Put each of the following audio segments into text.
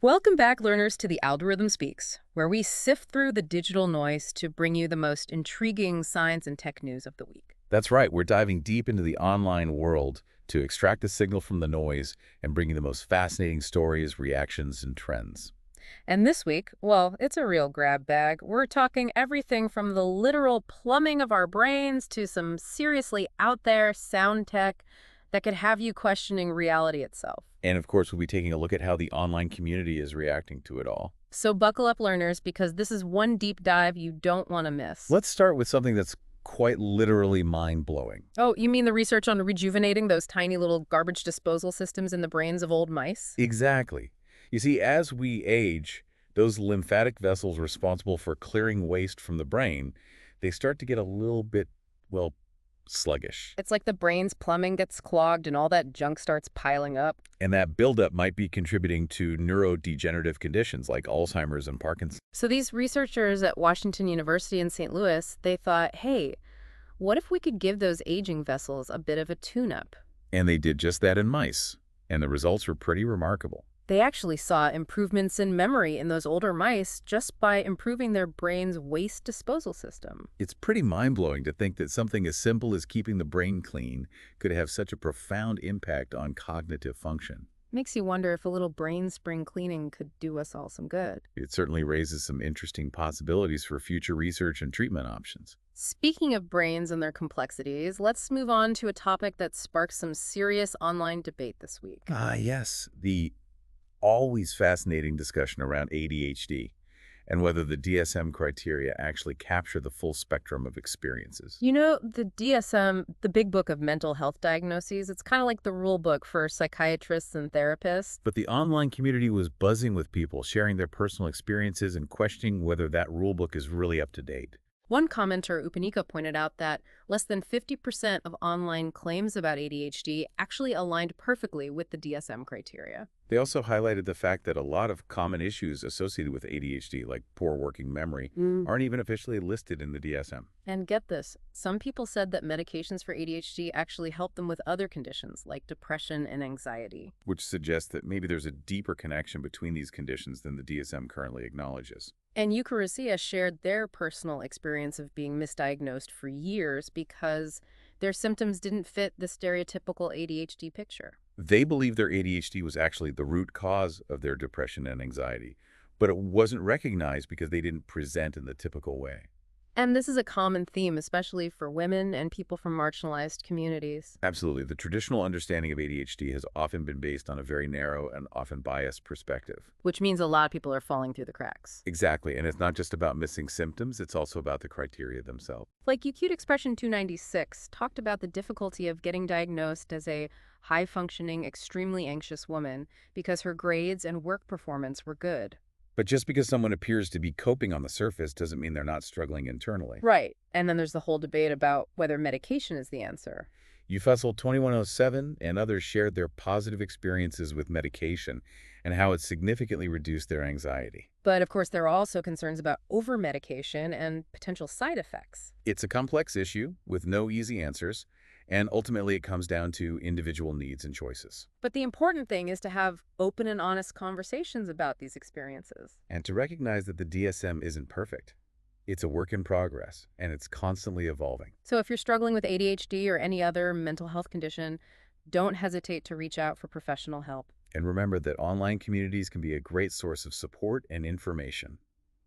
Welcome back, learners, to the Algorithm Speaks, where we sift through the digital noise to bring you the most intriguing science and tech news of the week. That's right, we're diving deep into the online world to extract the signal from the noise and bring you the most fascinating stories, reactions, and trends. And this week, well, it's a real grab bag. We're talking everything from the literal plumbing of our brains to some seriously out there sound tech that could have you questioning reality itself. And of course, we'll be taking a look at how the online community is reacting to it all. So buckle up, learners, because this is one deep dive you don't want to miss. Let's start with something that's quite literally mind-blowing. Oh, you mean the research on rejuvenating those tiny little garbage disposal systems in the brains of old mice? Exactly. You see, as we age, those lymphatic vessels responsible for clearing waste from the brain, they start to get a little bit, well, sluggish. It's like the brain's plumbing gets clogged and all that junk starts piling up. And that buildup might be contributing to neurodegenerative conditions like Alzheimer's and Parkinson's. So these researchers at Washington University in St. Louis, they thought, hey, what if we could give those aging vessels a bit of a tune-up? And they did just that in mice, and the results were pretty remarkable. They actually saw improvements in memory in those older mice just by improving their brain's waste disposal system. It's pretty mind-blowing to think that something as simple as keeping the brain clean could have such a profound impact on cognitive function. Makes you wonder if a little brain spring cleaning could do us all some good. It certainly raises some interesting possibilities for future research and treatment options. Speaking of brains and their complexities, let's move on to a topic that sparked some serious online debate this week. Yes, the always fascinating discussion around ADHD and whether the DSM criteria actually capture the full spectrum of experiences. You know, the DSM, the Big Book of Mental Health Diagnoses, it's kind of like the rule book for psychiatrists and therapists. But the online community was buzzing with people sharing their personal experiences and questioning whether that rulebook is really up to date. One commenter, Upanika, pointed out that less than 50% of online claims about ADHD actually aligned perfectly with the DSM criteria. They also highlighted the fact that a lot of common issues associated with ADHD, like poor working memory, aren't even officially listed in the DSM. And get this, some people said that medications for ADHD actually help them with other conditions like depression and anxiety. Which suggests that maybe there's a deeper connection between these conditions than the DSM currently acknowledges. And Eucharistia shared their personal experience of being misdiagnosed for years because their symptoms didn't fit the stereotypical ADHD picture. They believe their ADHD was actually the root cause of their depression and anxiety, but it wasn't recognized because they didn't present in the typical way. And this is a common theme, especially for women and people from marginalized communities. Absolutely. The traditional understanding of ADHD has often been based on a very narrow and often biased perspective. Which means a lot of people are falling through the cracks. Exactly. And it's not just about missing symptoms, it's also about the criteria themselves. Like Acute Expression 296 talked about the difficulty of getting diagnosed as a high-functioning, extremely anxious woman because her grades and work performance were good. But just because someone appears to be coping on the surface doesn't mean they're not struggling internally. Right. And then there's the whole debate about whether medication is the answer. UFESL 2107 and others shared their positive experiences with medication and how it significantly reduced their anxiety. But of course, there are also concerns about over-medication and potential side effects. It's a complex issue with no easy answers, and ultimately it comes down to individual needs and choices. But the important thing is to have open and honest conversations about these experiences. And to recognize that the DSM isn't perfect. It's a work in progress, and it's constantly evolving. So if you're struggling with ADHD or any other mental health condition, don't hesitate to reach out for professional help. And remember that online communities can be a great source of support and information.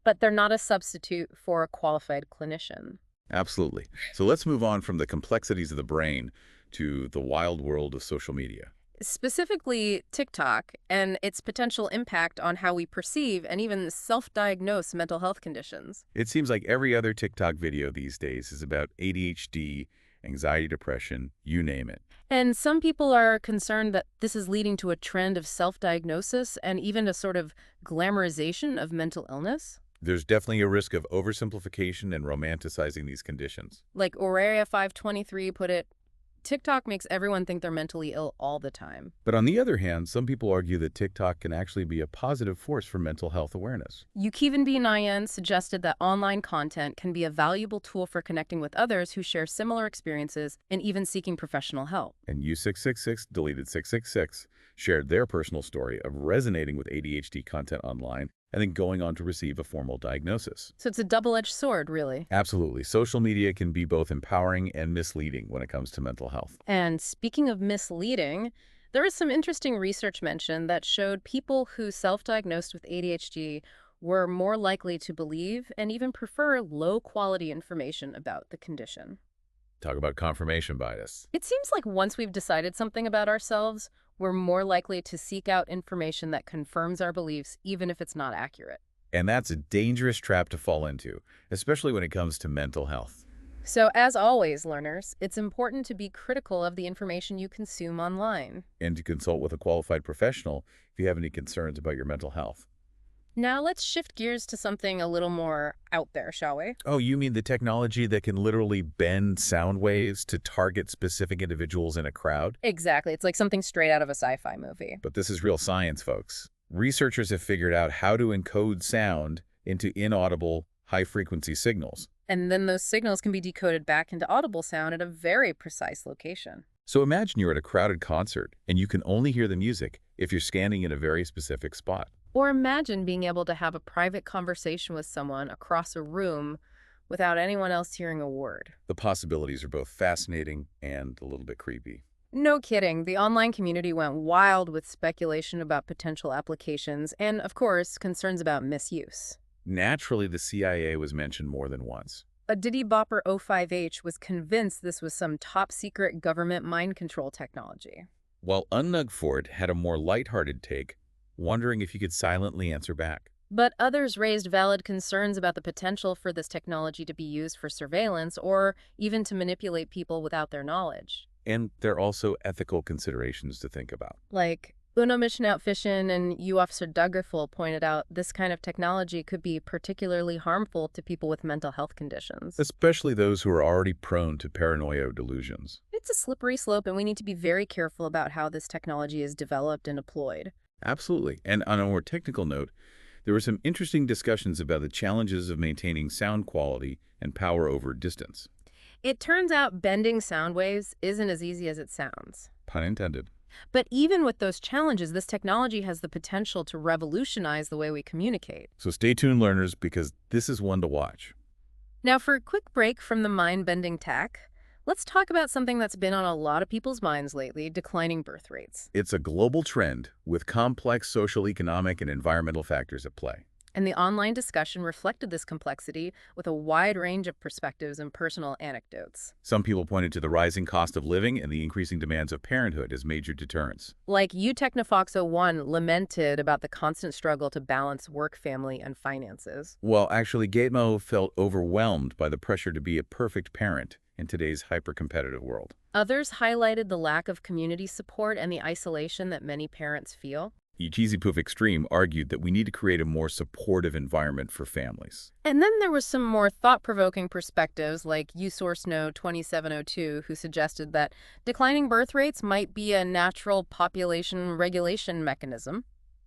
But they're not a substitute for a qualified clinician. Absolutely. So let's move on from the complexities of the brain to the wild world of social media. Specifically TikTok and its potential impact on how we perceive and even self-diagnose mental health conditions. It seems like every other TikTok video these days is about ADHD, anxiety, depression, you name it. And some people are concerned that this is leading to a trend of self-diagnosis and even a sort of glamorization of mental illness. There's definitely a risk of oversimplification and romanticizing these conditions. Like Aurelia 523 put it, TikTok makes everyone think they're mentally ill all the time. But on the other hand, some people argue that TikTok can actually be a positive force for mental health awareness. Yukivan B. Nayan suggested that online content can be a valuable tool for connecting with others who share similar experiences and even seeking professional help. And U666 deleted 666 shared their personal story of resonating with ADHD content online and then going on to receive a formal diagnosis. So it's a double-edged sword, really. Absolutely. Social media can be both empowering and misleading when it comes to mental health. And speaking of misleading, there is some interesting research mentioned that showed people who self-diagnosed with ADHD were more likely to believe and even prefer low-quality information about the condition. Talk about confirmation bias. It seems like once we've decided something about ourselves, we're more likely to seek out information that confirms our beliefs, even if it's not accurate. And that's a dangerous trap to fall into, especially when it comes to mental health. So, as always, learners, it's important to be critical of the information you consume online. And to consult with a qualified professional if you have any concerns about your mental health. Now, let's shift gears to something a little more out there, shall we? Oh, you mean the technology that can literally bend sound waves to target specific individuals in a crowd? Exactly. It's like something straight out of a sci-fi movie. But this is real science, folks. Researchers have figured out how to encode sound into inaudible, high-frequency signals. And then those signals can be decoded back into audible sound at a very precise location. So imagine you're at a crowded concert, and you can only hear the music if you're standing in a very specific spot. Or imagine being able to have a private conversation with someone across a room without anyone else hearing a word. The possibilities are both fascinating and a little bit creepy. No kidding. The online community went wild with speculation about potential applications and, of course, concerns about misuse. Naturally, the CIA was mentioned more than once. A Diddy Bopper 05H was convinced this was some top-secret government mind control technology. While Unnugford had a more lighthearted take, wondering if he could silently answer back. But others raised valid concerns about the potential for this technology to be used for surveillance or even to manipulate people without their knowledge. And there are also ethical considerations to think about. Like Uno Missionoutfishin and U Officer Duggerful pointed out, this kind of technology could be particularly harmful to people with mental health conditions. Especially those who are already prone to paranoia delusions. It's a slippery slope, and we need to be very careful about how this technology is developed and deployed. Absolutely. And on a more technical note, there were some interesting discussions about the challenges of maintaining sound quality and power over distance. It turns out bending sound waves isn't as easy as it sounds. Pun intended. But even with those challenges, this technology has the potential to revolutionize the way we communicate. So stay tuned, learners, because this is one to watch. Now, for a quick break from the mind-bending tech, let's talk about something that's been on a lot of people's minds lately, declining birth rates. It's a global trend with complex social, economic, and environmental factors at play. And the online discussion reflected this complexity with a wide range of perspectives and personal anecdotes. Some people pointed to the rising cost of living and the increasing demands of parenthood as major deterrents. Like UTechnofox01 lamented about the constant struggle to balance work, family, and finances. Well, actually, Gatemo felt overwhelmed by the pressure to be a perfect parent in today's hyper-competitive world. Others highlighted the lack of community support and the isolation that many parents feel. Poof Extreme argued that we need to create a more supportive environment for families. And then there was some more thought-provoking perspectives like USourceNo 2702, who suggested that declining birth rates might be a natural population regulation mechanism.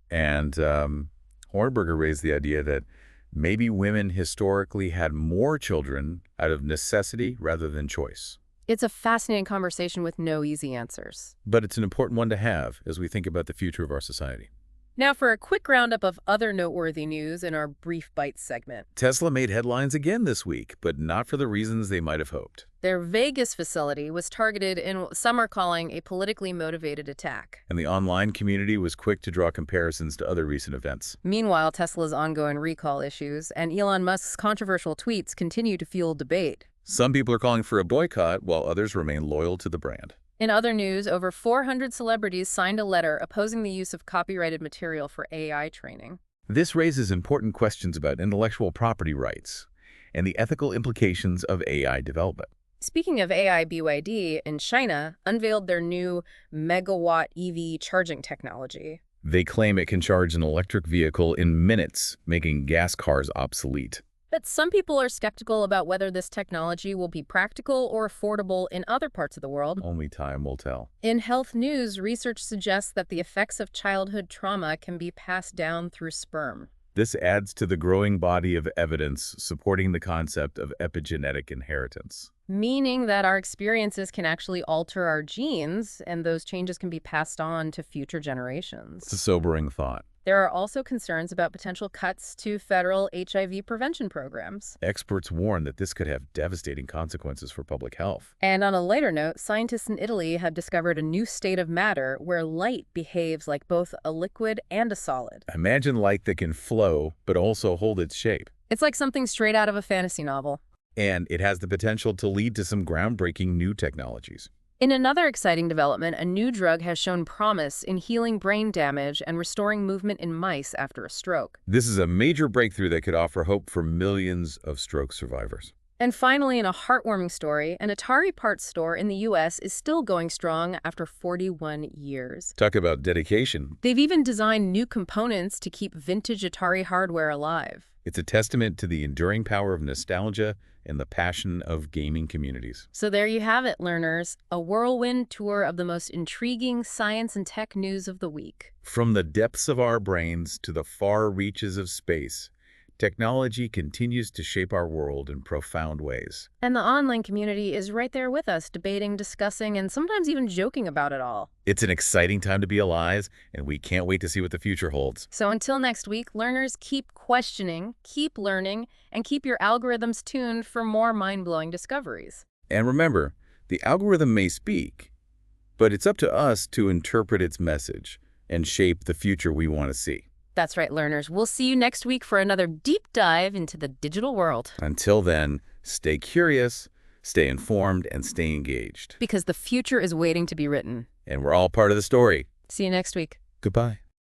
And Hornberger raised the idea that maybe women historically had more children out of necessity rather than choice. It's a fascinating conversation with no easy answers. But it's an important one to have as we think about the future of our society. Now for a quick roundup of other noteworthy news in our Brief Bites segment. Tesla made headlines again this week, but not for the reasons they might have hoped. Their Vegas facility was targeted in what some are calling a politically motivated attack. And the online community was quick to draw comparisons to other recent events. Meanwhile, Tesla's ongoing recall issues and Elon Musk's controversial tweets continue to fuel debate. Some people are calling for a boycott, while others remain loyal to the brand. In other news, over 400 celebrities signed a letter opposing the use of copyrighted material for AI training. This raises important questions about intellectual property rights and the ethical implications of AI development. Speaking of AI, BYD in China unveiled their new megawatt EV charging technology. They claim it can charge an electric vehicle in minutes, making gas cars obsolete. But some people are skeptical about whether this technology will be practical or affordable in other parts of the world. Only time will tell. In health news, research suggests that the effects of childhood trauma can be passed down through sperm. This adds to the growing body of evidence supporting the concept of epigenetic inheritance. Meaning that our experiences can actually alter our genes, and those changes can be passed on to future It's a generations. sobering thought. There are also concerns about potential cuts to federal HIV prevention programs. Experts warn that this could have devastating consequences for public health. And on a lighter note, scientists in Italy have discovered a new state of matter where light behaves like both a liquid and a solid. Imagine light that can flow, but also hold its shape. It's like something straight out of a fantasy novel. And it has the potential to lead to some groundbreaking new technologies. In another exciting development, a new drug has shown promise in healing brain damage and restoring movement in mice after a stroke. This is a major breakthrough that could offer hope for millions of stroke survivors. And finally, in a heartwarming story, an Atari parts store in the U.S. is still going strong after 41 years. Talk about dedication. They've even designed new components to keep vintage Atari hardware alive. It's a testament to the enduring power of nostalgia and the passion of gaming communities. So there you have it, learners, a whirlwind tour of the most intriguing science and tech news of the week. From the depths of our brains to the far reaches of space, technology continues to shape our world in profound ways. And the online community is right there with us, debating, discussing, and sometimes even joking about it all. It's an exciting time to be alive, and we can't wait to see what the future holds. So until next week, learners, keep questioning, keep learning, and keep your algorithms tuned for more mind-blowing discoveries. And remember, the algorithm may speak, but it's up to us to interpret its message and shape the future we want to see. That's right, learners. We'll see you next week for another deep dive into the digital world. Until then, stay curious, stay informed, and stay engaged. Because the future is waiting to be written. And we're all part of the story. See you next week. Goodbye.